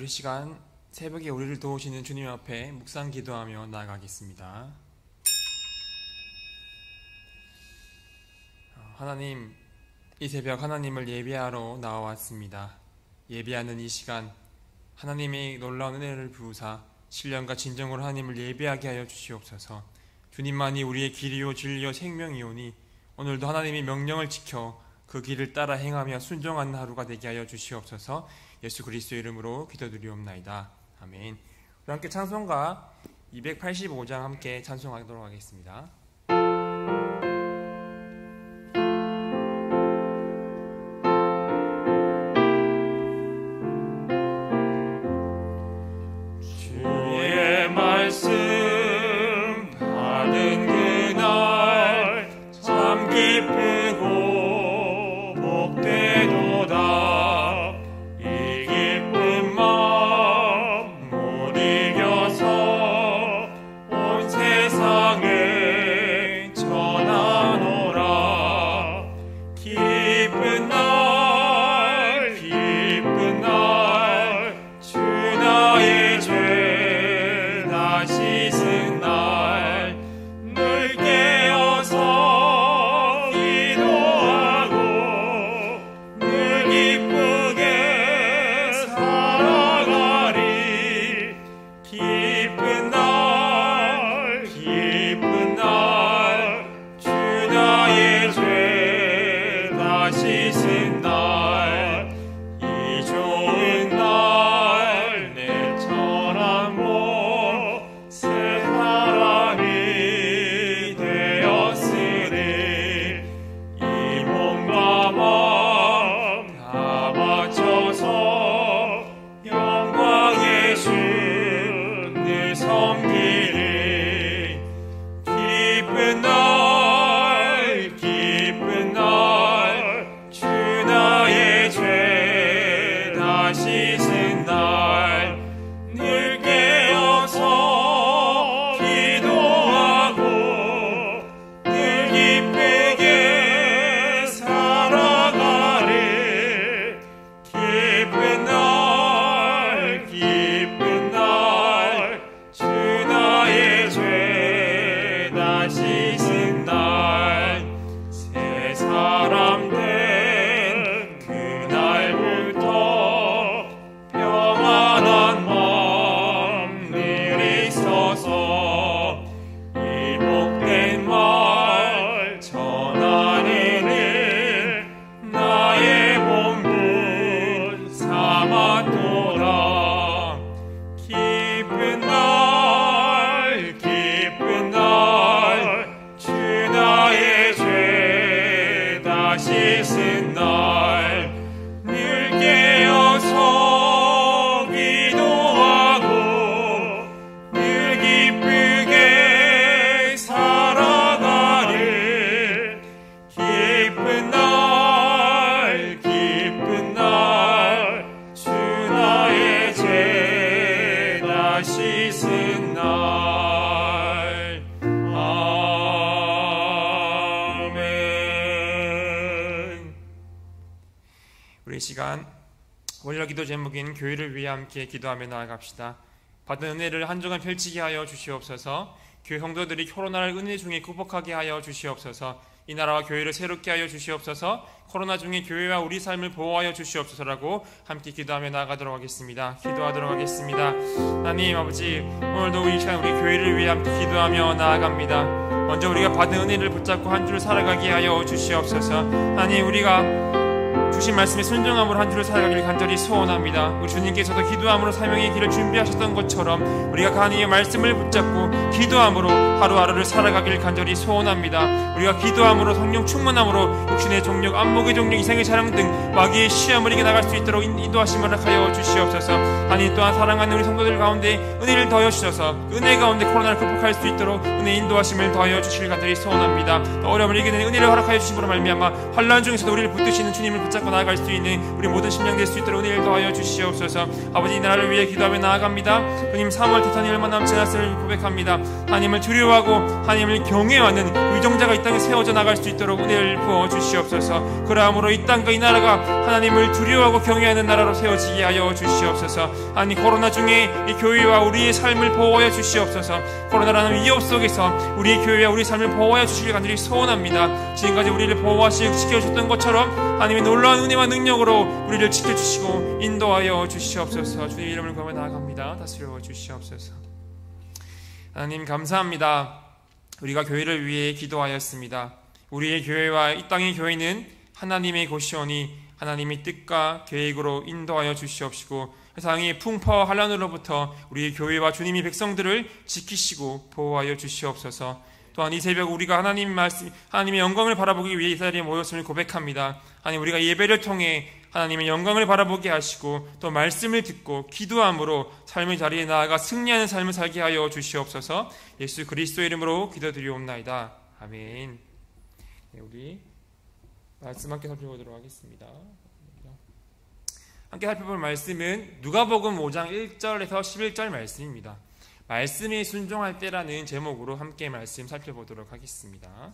우리 시간 새벽에 우리를 도우시는 주님 앞에 묵상 기도하며 나아가겠습니다. 하나님, 이 새벽 하나님을 예배하러 나와왔습니다. 예배하는 이 시간 하나님의 놀라운 은혜를 부으사 신령과 진정으로 하나님을 예배하게 하여 주시옵소서. 주님만이 우리의 길이요 진리요 생명이오니 오늘도 하나님의 명령을 지켜 그 길을 따라 행하며 순종하는 하루가 되게 하여 주시옵소서. 예수 그리스도의 이름으로 기도드리옵나이다. 아멘. 우리 함께 찬송가 285장 함께 찬송하도록 하겠습니다. 주의 말씀 받은 그날 참 기쁘고 복되도다. 우리 시간 월요 기도 제목인 교회를 위해 함께 기도하며 나아갑시다. 받은 은혜를 한 주간 펼치게 하여 주시옵소서. 교회 성도들이 코로나를 은혜 중에 극복하게 하여 주시옵소서. 이 나라와 교회를 새롭게 하여 주시옵소서. 코로나 중에 교회와 우리 삶을 보호하여 주시옵소서라고 함께 기도하며 나아가도록 하겠습니다. 기도하도록 하겠습니다. 하나님 아버지, 오늘도 이 시간 우리 교회를 위해 함께 기도하며 나아갑니다. 먼저 우리가 받은 은혜를 붙잡고 한 주를 살아가게 하여 주시옵소서. 하나님, 우리가 주신 말씀에 순종함으로 한 주를 살아가길 간절히 소원합니다. 우리 주님께서도 기도함으로 사명의 길을 준비하셨던 것처럼 우리가 하나님의 말씀을 붙잡고 기도함으로 하루하루를 살아가길 간절히 소원합니다. 우리가 기도함으로 성령 충만함으로 육신의 종력, 안목의 종력, 이생의 자랑 등 마귀의 시험을 이겨나갈 수 있도록 인도하심을 하여 주시옵소서. 하나님 또한 사랑하는 우리 성도들 가운데 은혜를 더하여 주셔서 은혜 가운데 코로나를 극복할 수 있도록 은혜 인도하심을 더하여 주시길 간절히 소원합니다. 또 어려움을 이겨내는 은혜를 허락하여 주심으로 말미암아 환난 중에서도 우리를 붙드시는 주님을 붙잡고 붙잡고 나아갈 수 있는 우리 모든 심령 될 수 있도록 은혜를 더하여 주시옵소서. 아버지, 이 나라를 위해 기도하며 나아갑니다. 주님, 3월 대선이 얼마 남지 않았음을 고백합니다. 하나님을 두려워하고 하나님을 경외하는 의정자가 이 땅에 세워져 나갈 수 있도록 은혜를 부어 주시옵소서. 그러함으로 이 땅과 이 나라가 하나님을 두려워하고 경외하는 나라로 세워지게 하여 주시옵소서. 아니, 코로나 중에 이 교회와 우리의 삶을 보호하여 주시옵소서. 코로나라는 위협 속에서 우리의 교회와 우리의 삶을 보호하여 주시길 간절히 소원합니다. 지금까지 우리를 보호하시고 지켜주셨던 것처럼 하나님의 놀라운 은혜와 능력으로 우리를 지켜주시고 인도하여 주시옵소서. 주님 이름을 구하며 나아갑니다. 다스려 주시옵소서. 하나님 감사합니다. 우리가 교회를 위해 기도하였습니다. 우리의 교회와 이 땅의 교회는 하나님의 곳이오니 하나님의 뜻과 계획으로 인도하여 주시옵시고 세상의 풍파와 환난으로부터 우리의 교회와 주님의 백성들을 지키시고 보호하여 주시옵소서. 또한 이 새벽 우리가 하나님 말씀, 하나님의 영광을 바라보기 위해 이 자리에 모였음을 고백합니다. 하나님, 우리가 예배를 통해 하나님의 영광을 바라보게 하시고 또 말씀을 듣고 기도함으로 삶의 자리에 나아가 승리하는 삶을 살게 하여 주시옵소서. 예수 그리스도의 이름으로 기도드리옵나이다. 아멘. 네, 우리 말씀 함께 살펴보도록 하겠습니다. 함께 살펴볼 말씀은 누가복음 5장 1절에서 11절 말씀입니다. 말씀에 순종할 때라는 제목으로 함께 말씀 살펴보도록 하겠습니다.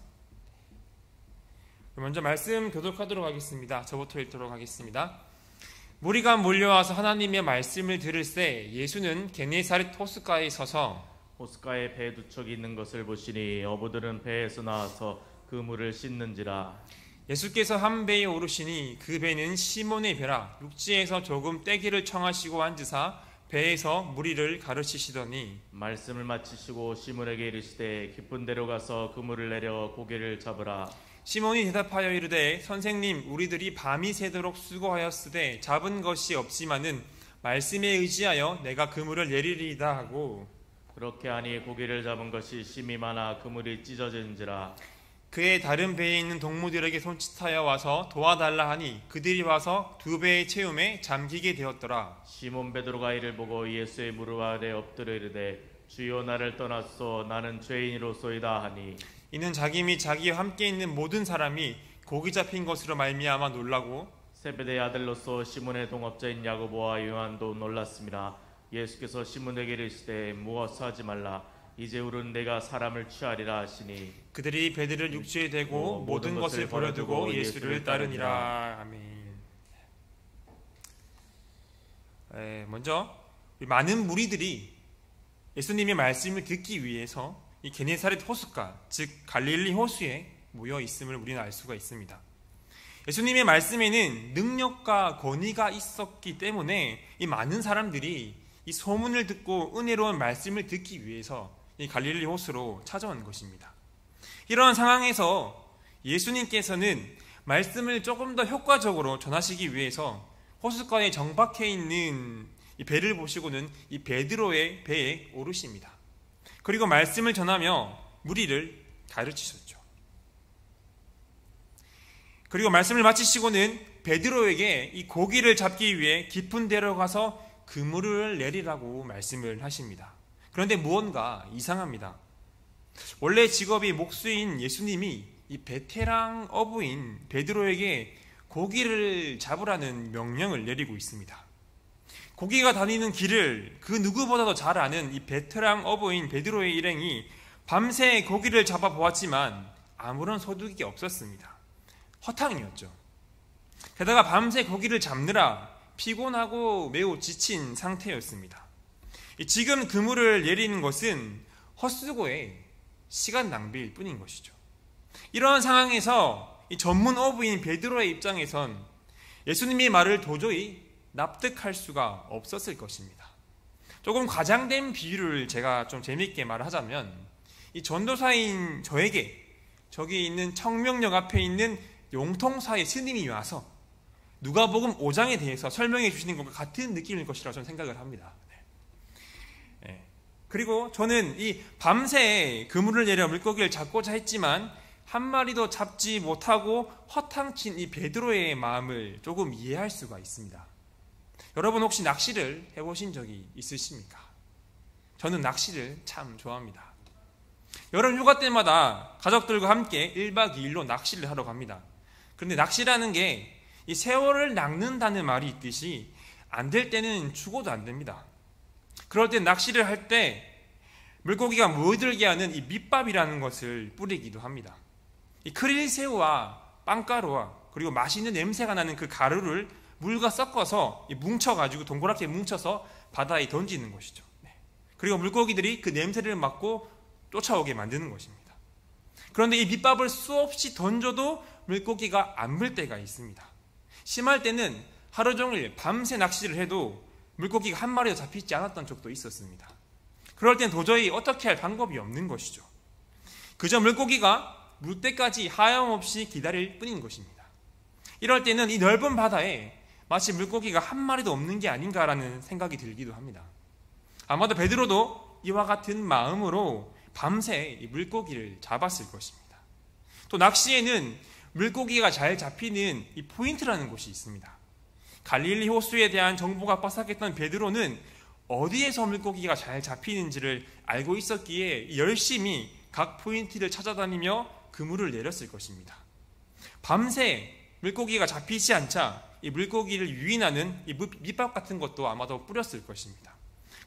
먼저 말씀 교독하도록 하겠습니다. 저부터 읽도록 하겠습니다. 무리가 몰려와서 하나님의 말씀을 들을새 예수는 게네사렛 호숫가에 서서 호숫가에 배 두 척이 있는 것을 보시니 어부들은 배에서 나와서 그 물을 씻는지라. 예수께서 한 배에 오르시니 그 배는 시몬의 배라. 육지에서 조금 떼기를 청하시고 앉으사 배에서 무리를 가르치시더니 말씀을 마치시고 시몬에게 이르시되 깊은 데로 가서 그물을 내려 고기를 잡으라. 시몬이 대답하여 이르되 선생님, 우리들이 밤이 새도록 수고하였으되 잡은 것이 없지만은 말씀에 의지하여 내가 그물을 내리리이다 하고 그렇게 하니 고기를 잡은 것이 심이 많아 그물이 찢어진지라. 그의 다른 배에 있는 동무들에게 손짓하여 와서 도와달라 하니 그들이 와서 두 배의 채움에 잠기게 되었더라. 시몬 베드로가 이를 보고 예수의 무릎 아래 엎드려 이르되 주여, 나를 떠났소, 나는 죄인이로소이다 하니 이는 자기 및 자기와 함께 있는 모든 사람이 고기 잡힌 것으로 말미암아 놀라고 세베대의 아들로서 시몬의 동업자인 야고보와 요한도 놀랐습니다. 예수께서 시몬에게 이르시되 무엇을 하지 말라, 이제후로는 내가 사람을 취하리라 하시니 그들이 배들을 육지에 대고 모든 것을 버려두고 예수를 따르니라. 아멘. 먼저 많은 무리들이 예수님의 말씀을 듣기 위해서 이 게네사렛 호숫가, 즉 갈릴리 호수에 모여 있음을 우리는 알 수가 있습니다. 예수님의 말씀에는 능력과 권위가 있었기 때문에 이 많은 사람들이 이 소문을 듣고 은혜로운 말씀을 듣기 위해서 이 갈릴리 호수로 찾아온 것입니다. 이러한 상황에서 예수님께서는 말씀을 조금 더 효과적으로 전하시기 위해서 호숫가에 정박해 있는 이 배를 보시고는 이 베드로의 배에 오르십니다. 그리고 말씀을 전하며 무리를 가르치셨죠. 그리고 말씀을 마치시고는 베드로에게 이 고기를 잡기 위해 깊은 데로 가서 그물을 내리라고 말씀을 하십니다. 그런데 무언가 이상합니다. 원래 직업이 목수인 예수님이 이 베테랑 어부인 베드로에게 고기를 잡으라는 명령을 내리고 있습니다. 고기가 다니는 길을 그 누구보다도 잘 아는 이 베테랑 어부인 베드로의 일행이 밤새 고기를 잡아 보았지만 아무런 소득이 없었습니다. 허탕이었죠. 게다가 밤새 고기를 잡느라 피곤하고 매우 지친 상태였습니다. 지금 그물을 내리는 것은 헛수고의 시간 낭비일 뿐인 것이죠. 이러한 상황에서 이 전문 어부인 베드로의 입장에선 예수님의 말을 도저히 납득할 수가 없었을 것입니다. 조금 과장된 비유를 제가 좀 재미있게 말하자면 이 전도사인 저에게 저기 있는 청명역 앞에 있는 용통사의 스님이 와서 누가복음 5장에 대해서 설명해 주시는 것과 같은 느낌일 것이라고 저는 생각을 합니다. 그리고 저는 이 밤새 그물을 내려 물고기를 잡고자 했지만 한 마리도 잡지 못하고 허탕친 이 베드로의 마음을 조금 이해할 수가 있습니다. 여러분 혹시 낚시를 해보신 적이 있으십니까? 저는 낚시를 참 좋아합니다. 여름 휴가 때마다 가족들과 함께 1박 2일로 낚시를 하러 갑니다. 그런데 낚시라는 게 이 세월을 낚는다는 말이 있듯이 안 될 때는 죽어도 안 됩니다. 그럴 때 낚시를 할 때 물고기가 모여들게 하는 이 밑밥이라는 것을 뿌리기도 합니다. 이 크릴새우와 빵가루와 그리고 맛있는 냄새가 나는 그 가루를 물과 섞어서 뭉쳐가지고 동그랗게 뭉쳐서 바다에 던지는 것이죠. 그리고 물고기들이 그 냄새를 맡고 쫓아오게 만드는 것입니다. 그런데 이 밑밥을 수없이 던져도 물고기가 안 물 때가 있습니다. 심할 때는 하루 종일 밤새 낚시를 해도 물고기가 한 마리도 잡히지 않았던 적도 있었습니다. 그럴 땐 도저히 어떻게 할 방법이 없는 것이죠. 그저 물고기가 물 때까지 하염없이 기다릴 뿐인 것입니다. 이럴 때는 이 넓은 바다에 마치 물고기가 한 마리도 없는 게 아닌가라는 생각이 들기도 합니다. 아마도 베드로도 이와 같은 마음으로 밤새 이 물고기를 잡았을 것입니다. 또 낚시에는 물고기가 잘 잡히는 이 포인트라는 곳이 있습니다. 갈릴리 호수에 대한 정보가 빠삭했던 베드로는 어디에서 물고기가 잘 잡히는지를 알고 있었기에 열심히 각 포인트를 찾아다니며 그물을 내렸을 것입니다. 밤새 물고기가 잡히지 않자 이 물고기를 유인하는 이 밑밥 같은 것도 아마도 뿌렸을 것입니다.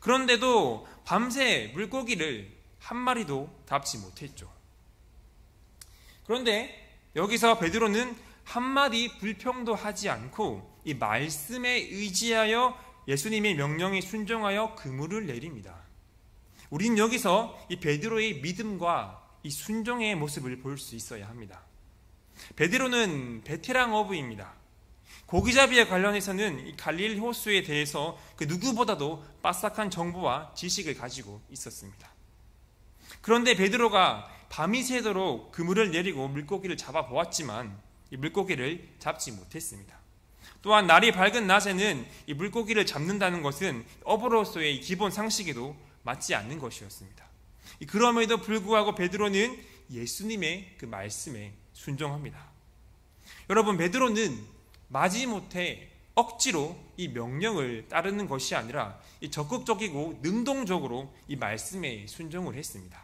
그런데도 밤새 물고기를 한 마리도 잡지 못했죠. 그런데 여기서 베드로는 한마디 불평도 하지 않고 이 말씀에 의지하여 예수님의 명령에 순종하여 그물을 내립니다. 우리는 여기서 이 베드로의 믿음과 이 순종의 모습을 볼 수 있어야 합니다. 베드로는 베테랑 어부입니다. 고기잡이에 관련해서는 이 갈릴리 호수에 대해서 그 누구보다도 빠삭한 정보와 지식을 가지고 있었습니다. 그런데 베드로가 밤이 새도록 그물을 내리고 물고기를 잡아보았지만 이 물고기를 잡지 못했습니다. 또한 날이 밝은 낮에는 이 물고기를 잡는다는 것은 어부로서의 기본 상식에도 맞지 않는 것이었습니다. 그럼에도 불구하고 베드로는 예수님의 그 말씀에 순종합니다. 여러분, 베드로는 마지못해 억지로 이 명령을 따르는 것이 아니라 이 적극적이고 능동적으로 이 말씀에 순종을 했습니다.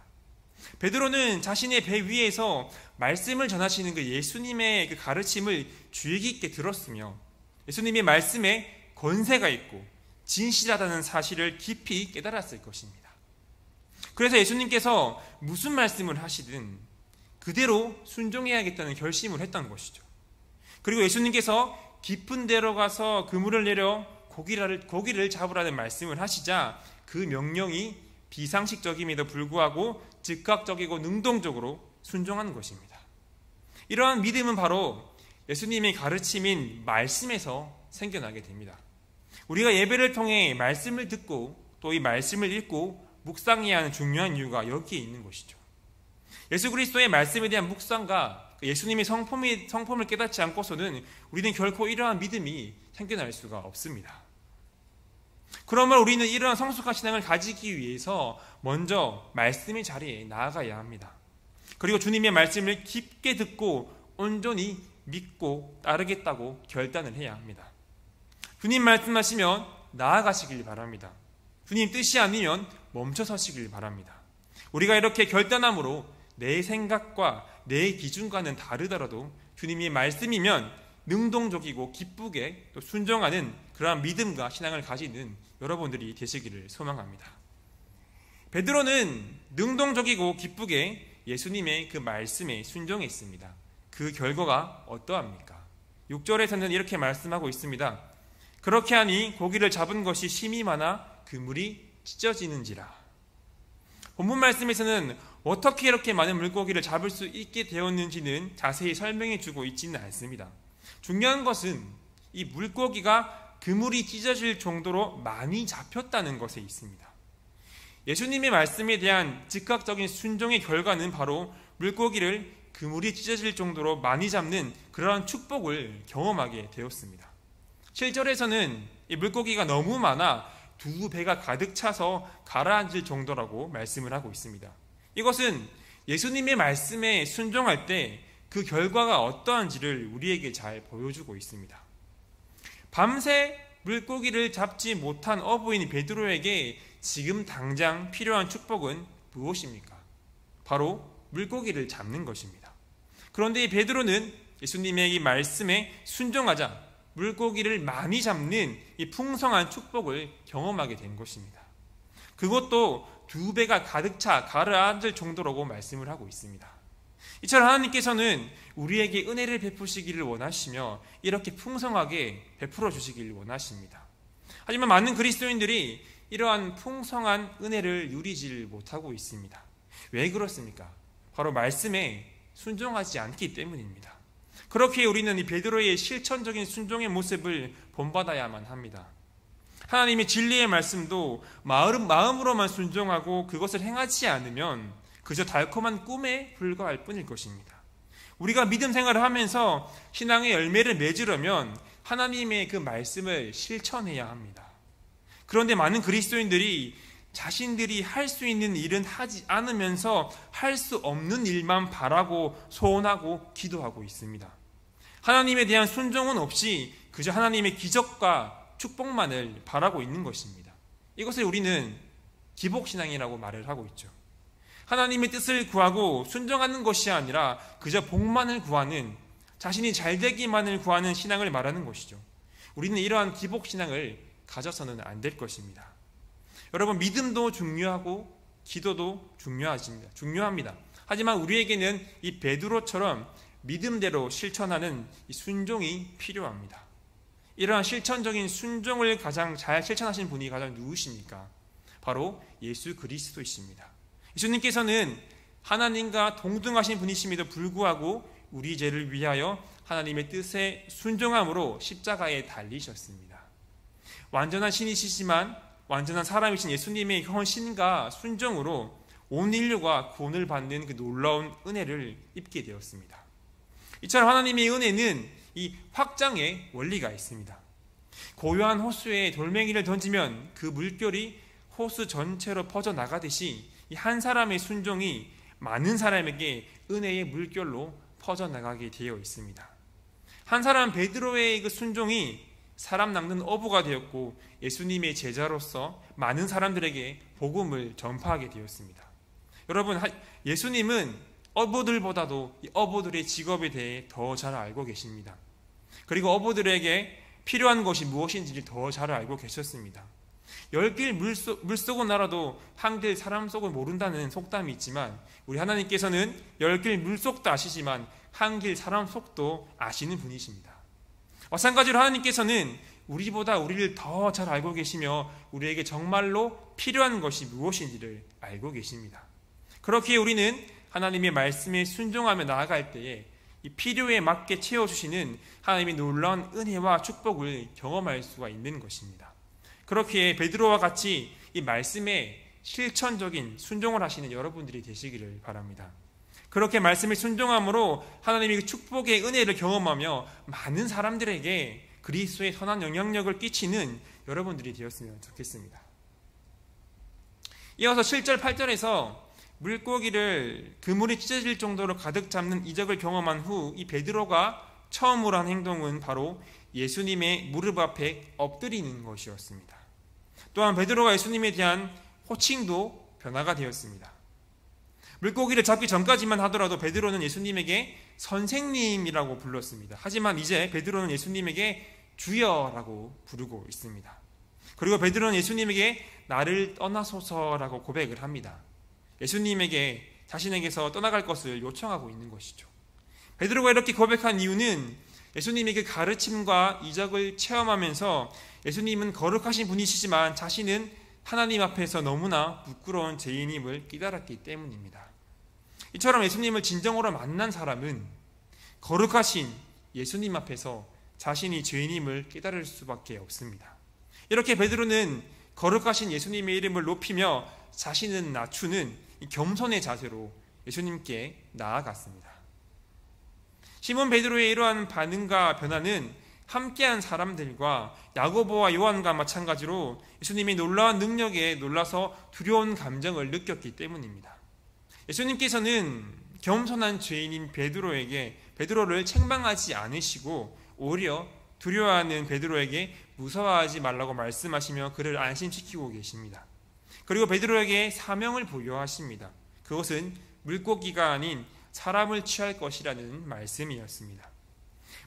베드로는 자신의 배 위에서 말씀을 전하시는 그 예수님의 그 가르침을 주의 깊게 들었으며 예수님의 말씀에 권세가 있고 진실하다는 사실을 깊이 깨달았을 것입니다. 그래서 예수님께서 무슨 말씀을 하시든 그대로 순종해야겠다는 결심을 했던 것이죠. 그리고 예수님께서 깊은 데로 가서 그물을 내려 고기를 잡으라는 말씀을 하시자 그 명령이 비상식적임에도 불구하고 즉각적이고 능동적으로 순종하는 것입니다. 이러한 믿음은 바로 예수님의 가르침인 말씀에서 생겨나게 됩니다. 우리가 예배를 통해 말씀을 듣고 또 이 말씀을 읽고 묵상해야 하는 중요한 이유가 여기에 있는 것이죠. 예수 그리스도의 말씀에 대한 묵상과 예수님의 성품을 깨닫지 않고서는 우리는 결코 이러한 믿음이 생겨날 수가 없습니다. 그러면 우리는 이러한 성숙한 신앙을 가지기 위해서 먼저 말씀의 자리에 나아가야 합니다. 그리고 주님의 말씀을 깊게 듣고 온전히 믿고 따르겠다고 결단을 해야 합니다. 주님 말씀하시면 나아가시길 바랍니다. 주님 뜻이 아니면 멈춰 서시길 바랍니다. 우리가 이렇게 결단함으로 내 생각과 내 기준과는 다르더라도 주님의 말씀이면 능동적이고 기쁘게 또 순종하는 그러한 믿음과 신앙을 가지는 여러분들이 되시기를 소망합니다. 베드로는 능동적이고 기쁘게 예수님의 그 말씀에 순종했습니다. 그 결과가 어떠합니까? 6절에서는 이렇게 말씀하고 있습니다. 그렇게 하니 고기를 잡은 것이 심이 많아 그물이 찢어지는지라. 본문 말씀에서는 어떻게 이렇게 많은 물고기를 잡을 수 있게 되었는지는 자세히 설명해 주고 있지는 않습니다. 중요한 것은 이 물고기가 그물이 찢어질 정도로 많이 잡혔다는 것에 있습니다. 예수님의 말씀에 대한 즉각적인 순종의 결과는 바로 물고기를 그물이 찢어질 정도로 많이 잡는 그러한 축복을 경험하게 되었습니다. 7절에서는 이 물고기가 너무 많아 두 배가 가득 차서 가라앉을 정도라고 말씀을 하고 있습니다. 이것은 예수님의 말씀에 순종할 때 그 결과가 어떠한지를 우리에게 잘 보여주고 있습니다. 밤새 물고기를 잡지 못한 어부인 베드로에게 지금 당장 필요한 축복은 무엇입니까? 바로 물고기를 잡는 것입니다. 그런데 이 베드로는 예수님의 이 말씀에 순종하자 물고기를 많이 잡는 이 풍성한 축복을 경험하게 된 것입니다. 그것도 2배가 가득 차 가라앉을 정도라고 말씀을 하고 있습니다. 이처럼 하나님께서는 우리에게 은혜를 베푸시기를 원하시며 이렇게 풍성하게 베풀어 주시기를 원하십니다. 하지만 많은 그리스도인들이 이러한 풍성한 은혜를 누리질 못하고 있습니다. 왜 그렇습니까? 바로 말씀에 순종하지 않기 때문입니다. 그렇게 우리는 이 베드로의 실천적인 순종의 모습을 본받아야만 합니다. 하나님의 진리의 말씀도 마음으로만 순종하고 그것을 행하지 않으면 그저 달콤한 꿈에 불과할 뿐일 것입니다. 우리가 믿음 생활을 하면서 신앙의 열매를 맺으려면 하나님의 그 말씀을 실천해야 합니다. 그런데 많은 그리스도인들이 자신들이 할 수 있는 일은 하지 않으면서 할 수 없는 일만 바라고 소원하고 기도하고 있습니다. 하나님에 대한 순종은 없이 그저 하나님의 기적과 축복만을 바라고 있는 것입니다. 이것을 우리는 기복신앙이라고 말을 하고 있죠. 하나님의 뜻을 구하고 순종하는 것이 아니라 그저 복만을 구하는, 자신이 잘되기만을 구하는 신앙을 말하는 것이죠. 우리는 이러한 기복신앙을 가져서는 안 될 것입니다. 여러분, 믿음도 중요하고 기도도 중요합니다. 하지만 우리에게는 이 베드로처럼 믿음대로 실천하는 이 순종이 필요합니다. 이러한 실천적인 순종을 가장 잘 실천하신 분이 가장 누구십니까? 바로 예수 그리스도이십니다. 예수님께서는 하나님과 동등하신 분이심에도 불구하고 우리 죄를 위하여 하나님의 뜻에 순종함으로 십자가에 달리셨습니다. 완전한 신이시지만 완전한 사람이신 예수님의 헌신과 순종으로 온 인류가 구원을 받는 그 놀라운 은혜를 입게 되었습니다. 이처럼 하나님의 은혜는 이 확장의 원리가 있습니다. 고요한 호수에 돌멩이를 던지면 그 물결이 호수 전체로 퍼져나가듯이 이 한 사람의 순종이 많은 사람에게 은혜의 물결로 퍼져나가게 되어 있습니다. 한 사람 베드로의 그 순종이 사람 낚는 어부가 되었고 예수님의 제자로서 많은 사람들에게 복음을 전파하게 되었습니다. 여러분, 예수님은 어부들보다도 이 어부들의 직업에 대해 더 잘 알고 계십니다. 그리고 어부들에게 필요한 것이 무엇인지를 더 잘 알고 계셨습니다. 10길 물속은 알아도 한 길 사람 속을 모른다는 속담이 있지만 우리 하나님께서는 10길 물속도 아시지만 한 길 사람 속도 아시는 분이십니다. 마찬가지로 하나님께서는 우리보다 우리를 더 잘 알고 계시며 우리에게 정말로 필요한 것이 무엇인지를 알고 계십니다. 그렇기에 우리는 하나님의 말씀에 순종하며 나아갈 때에 이 필요에 맞게 채워주시는 하나님의 놀라운 은혜와 축복을 경험할 수가 있는 것입니다. 그렇기에 베드로와 같이 이 말씀에 실천적인 순종을 하시는 여러분들이 되시기를 바랍니다. 그렇게 말씀에 순종함으로 하나님의 축복의 은혜를 경험하며 많은 사람들에게 그리스도의 선한 영향력을 끼치는 여러분들이 되었으면 좋겠습니다. 이어서 7절 8절에서 물고기를 그물이 찢어질 정도로 가득 잡는 이적을 경험한 후 이 베드로가 처음으로 한 행동은 바로 예수님의 무릎 앞에 엎드리는 것이었습니다. 또한 베드로가 예수님에 대한 호칭도 변화가 되었습니다. 물고기를 잡기 전까지만 하더라도 베드로는 예수님에게 선생님이라고 불렀습니다. 하지만 이제 베드로는 예수님에게 주여라고 부르고 있습니다. 그리고 베드로는 예수님에게 나를 떠나소서라고 고백을 합니다. 예수님에게 자신에게서 떠나갈 것을 요청하고 있는 것이죠. 베드로가 이렇게 고백한 이유는 예수님의 그 가르침과 이적을 체험하면서 예수님은 거룩하신 분이시지만 자신은 하나님 앞에서 너무나 부끄러운 죄인임을 깨달았기 때문입니다. 이처럼 예수님을 진정으로 만난 사람은 거룩하신 예수님 앞에서 자신이 죄인임을 깨달을 수밖에 없습니다. 이렇게 베드로는 거룩하신 예수님의 이름을 높이며 자신은 낮추는 겸손의 자세로 예수님께 나아갔습니다. 시몬 베드로의 이러한 반응과 변화는 함께한 사람들과 야고보와 요한과 마찬가지로 예수님의 놀라운 능력에 놀라서 두려운 감정을 느꼈기 때문입니다. 예수님께서는 겸손한 죄인인 베드로를 책망하지 않으시고 오히려 두려워하는 베드로에게 무서워하지 말라고 말씀하시며 그를 안심시키고 계십니다. 그리고 베드로에게 사명을 부여하십니다. 그것은 물고기가 아닌 사람을 취할 것이라는 말씀이었습니다.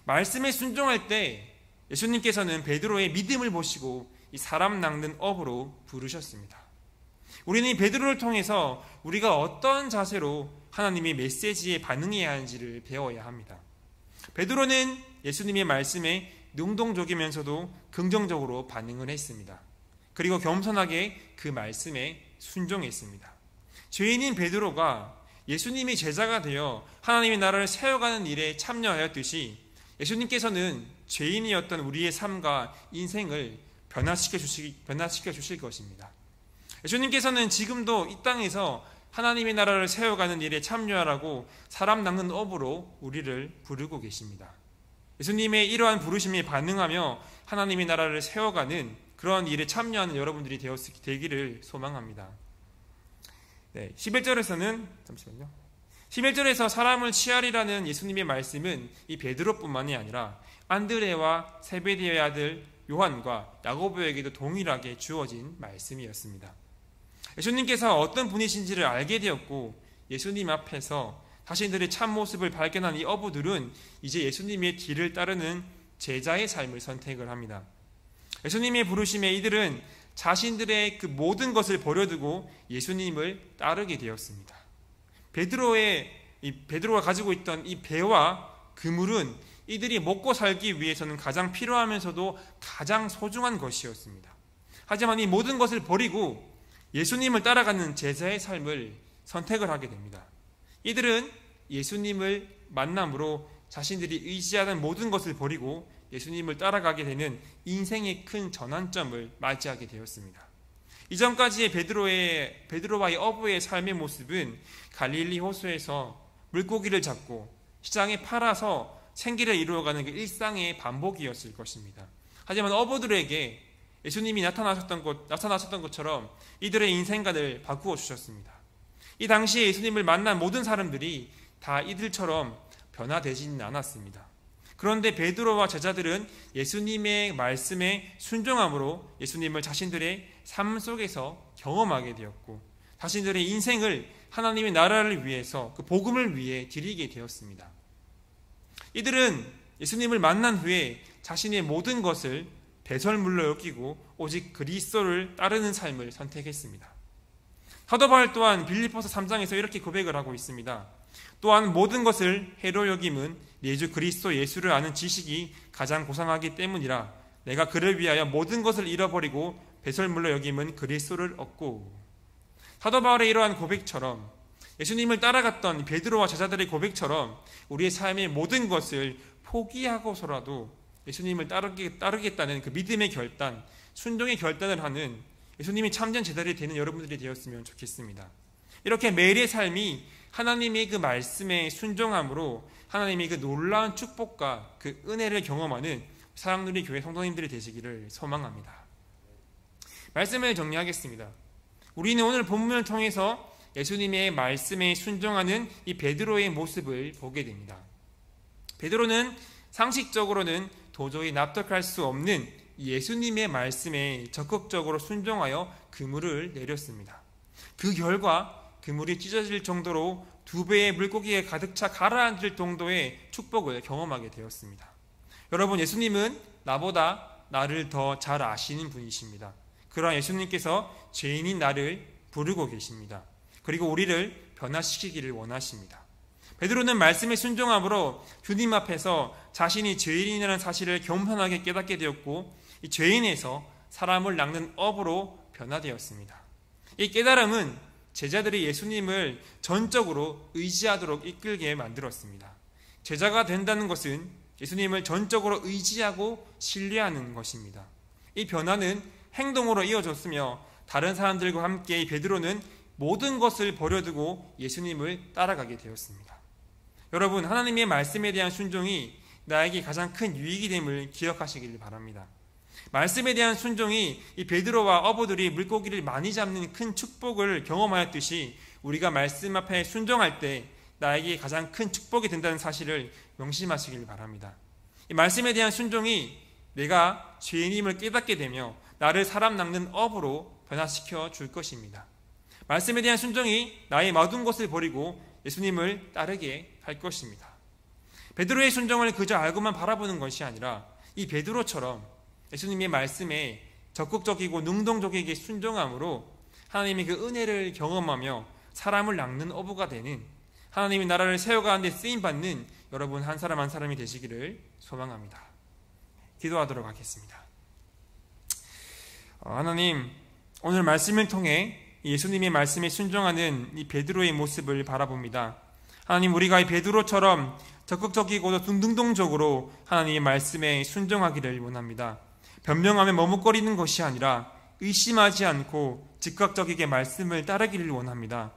말씀에 순종할 때 예수님께서는 베드로의 믿음을 보시고 이 사람 낚는 업으로 부르셨습니다. 우리는 이 베드로를 통해서 우리가 어떤 자세로 하나님의 메시지에 반응해야 하는지를 배워야 합니다. 베드로는 예수님의 말씀에 능동적이면서도 긍정적으로 반응을 했습니다. 그리고 겸손하게 그 말씀에 순종했습니다. 죄인인 베드로가 예수님의 제자가 되어 하나님의 나라를 세워가는 일에 참여하였듯이 예수님께서는 죄인이었던 우리의 삶과 인생을 변화시켜 주실 것입니다. 예수님께서는 지금도 이 땅에서 하나님의 나라를 세워가는 일에 참여하라고 사람 낚는 업으로 우리를 부르고 계십니다. 예수님의 이러한 부르심에 반응하며 하나님의 나라를 세워가는 그런 일에 참여하는 여러분들이 되기를 소망합니다. 11절에서 사람을 취하리라는 예수님의 말씀은 이 베드로뿐만이 아니라 안드레와 세베대의 아들 요한과 야고보에게도 동일하게 주어진 말씀이었습니다. 예수님께서 어떤 분이신지를 알게 되었고 예수님 앞에서 자신들의 참모습을 발견한 이 어부들은 이제 예수님의 뒤를 따르는 제자의 삶을 선택을 합니다. 예수님의 부르심에 이들은 자신들의 그 모든 것을 버려두고 예수님을 따르게 되었습니다. 베드로가 가지고 있던 이 배와 그물은 이들이 먹고 살기 위해서는 가장 필요하면서도 가장 소중한 것이었습니다. 하지만 이 모든 것을 버리고 예수님을 따라가는 제자의 삶을 선택을 하게 됩니다. 이들은 예수님을 만남으로 자신들이 의지하는 모든 것을 버리고 예수님을 따라가게 되는 인생의 큰 전환점을 맞이하게 되었습니다. 이전까지의 베드로와의 어부의 삶의 모습은 갈릴리 호수에서 물고기를 잡고 시장에 팔아서 생계를 이루어가는 그 일상의 반복이었을 것입니다. 하지만 어부들에게 예수님이 나타나셨던 것처럼 이들의 인생관을 바꾸어 주셨습니다. 이 당시에 예수님을 만난 모든 사람들이 다 이들처럼 변화되지는 않았습니다. 그런데 베드로와 제자들은 예수님의 말씀에 순종함으로 예수님을 자신들의 삶 속에서 경험하게 되었고 자신들의 인생을 하나님의 나라를 위해서 그 복음을 위해 드리게 되었습니다. 이들은 예수님을 만난 후에 자신의 모든 것을 배설물로 여기고 오직 그리스도를 따르는 삶을 선택했습니다. 사도 바울 또한 빌립보서 3장에서 이렇게 고백을 하고 있습니다. 또한 모든 것을 해로 여김은 내 주 그리스도 예수를 아는 지식이 가장 고상하기 때문이라 내가 그를 위하여 모든 것을 잃어버리고 배설물로 여김은 그리스도를 얻고. 사도 바울의 이러한 고백처럼 예수님을 따라갔던 베드로와 제자들의 고백처럼 우리의 삶의 모든 것을 포기하고서라도 예수님을 따르겠다는 그 믿음의 결단, 순종의 결단을 하는 예수님이 참된 제자들이 되는 여러분들이 되었으면 좋겠습니다. 이렇게 매일의 삶이 하나님의 그 말씀에 순종함으로 하나님의 그 놀라운 축복과 그 은혜를 경험하는 사랑누리 교회 성도님들이 되시기를 소망합니다. 말씀을 정리하겠습니다. 우리는 오늘 본문을 통해서 예수님의 말씀에 순종하는 이 베드로의 모습을 보게 됩니다. 베드로는 상식적으로는 도저히 납득할 수 없는 예수님의 말씀에 적극적으로 순종하여 그물을 내렸습니다. 그 결과 그물이 찢어질 정도로 2배의 물고기에 가득 차 가라앉을 정도의 축복을 경험하게 되었습니다. 여러분, 예수님은 나보다 나를 더 잘 아시는 분이십니다. 그러한 예수님께서 죄인인 나를 부르고 계십니다. 그리고 우리를 변화시키기를 원하십니다. 베드로는 말씀에 순종함으로 주님 앞에서 자신이 죄인이라는 사실을 겸손하게 깨닫게 되었고 이 죄인에서 사람을 낚는 업으로 변화되었습니다. 이 깨달음은 제자들이 예수님을 전적으로 의지하도록 이끌게 만들었습니다. 제자가 된다는 것은 예수님을 전적으로 의지하고 신뢰하는 것입니다. 이 변화는 행동으로 이어졌으며 다른 사람들과 함께 이 베드로는 모든 것을 버려두고 예수님을 따라가게 되었습니다. 여러분, 하나님의 말씀에 대한 순종이 나에게 가장 큰 유익이 됨을 기억하시길 바랍니다. 말씀에 대한 순종이 이 베드로와 어부들이 물고기를 많이 잡는 큰 축복을 경험하였듯이 우리가 말씀 앞에 순종할 때 나에게 가장 큰 축복이 된다는 사실을 명심하시길 바랍니다. 이 말씀에 대한 순종이 내가 죄인임을 깨닫게 되며 나를 사람 낚는 업으로 변화시켜 줄 것입니다. 말씀에 대한 순종이 나의 모든 것을 버리고 예수님을 따르게 할 것입니다. 베드로의 순종을 그저 알고만 바라보는 것이 아니라 이 베드로처럼 예수님의 말씀에 적극적이고 능동적이게 순종함으로 하나님의 그 은혜를 경험하며 사람을 낚는 어부가 되는, 하나님의 나라를 세워가는 데 쓰임받는 여러분 한 사람 한 사람이 되시기를 소망합니다. 기도하도록 하겠습니다. 하나님, 오늘 말씀을 통해 예수님의 말씀에 순종하는 이 베드로의 모습을 바라봅니다. 하나님, 우리가 이 베드로처럼 적극적이고 능동적으로 하나님의 말씀에 순종하기를 원합니다. 변명하며 머뭇거리는 것이 아니라 의심하지 않고 즉각적이게 말씀을 따르기를 원합니다.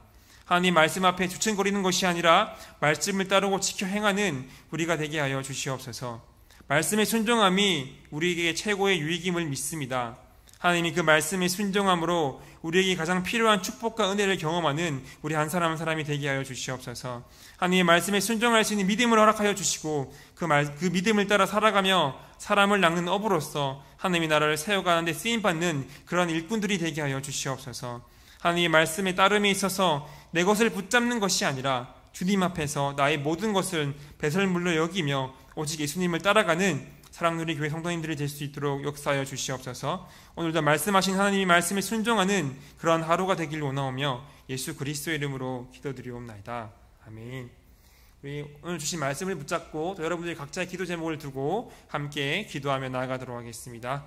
하나님 말씀 앞에 주춤거리는 것이 아니라 말씀을 따르고 지켜 행하는 우리가 되게 하여 주시옵소서. 말씀의 순종함이 우리에게 최고의 유익임을 믿습니다. 하나님이 그 말씀의 순종함으로 우리에게 가장 필요한 축복과 은혜를 경험하는 우리 한 사람 한 사람이 되게 하여 주시옵소서. 하나님의 말씀에 순종할 수 있는 믿음을 허락하여 주시고 그 믿음을 따라 살아가며 사람을 낚는 어부로서 하나님의 나라를 세워가는 데 쓰임받는 그런 일꾼들이 되게 하여 주시옵소서. 하나님의 말씀에 따름에 있어서 내 것을 붙잡는 것이 아니라 주님 앞에서 나의 모든 것을 배설물로 여기며 오직 예수님을 따라가는 사랑누리 교회 성도님들이 될 수 있도록 역사하여 주시옵소서. 오늘도 말씀하신 하나님의 말씀에 순종하는 그런 하루가 되길 원하오며 예수 그리스도의 이름으로 기도드리옵나이다. 아멘. 우리 오늘 주신 말씀을 붙잡고 또 여러분들이 각자의 기도 제목을 두고 함께 기도하며 나아가도록 하겠습니다.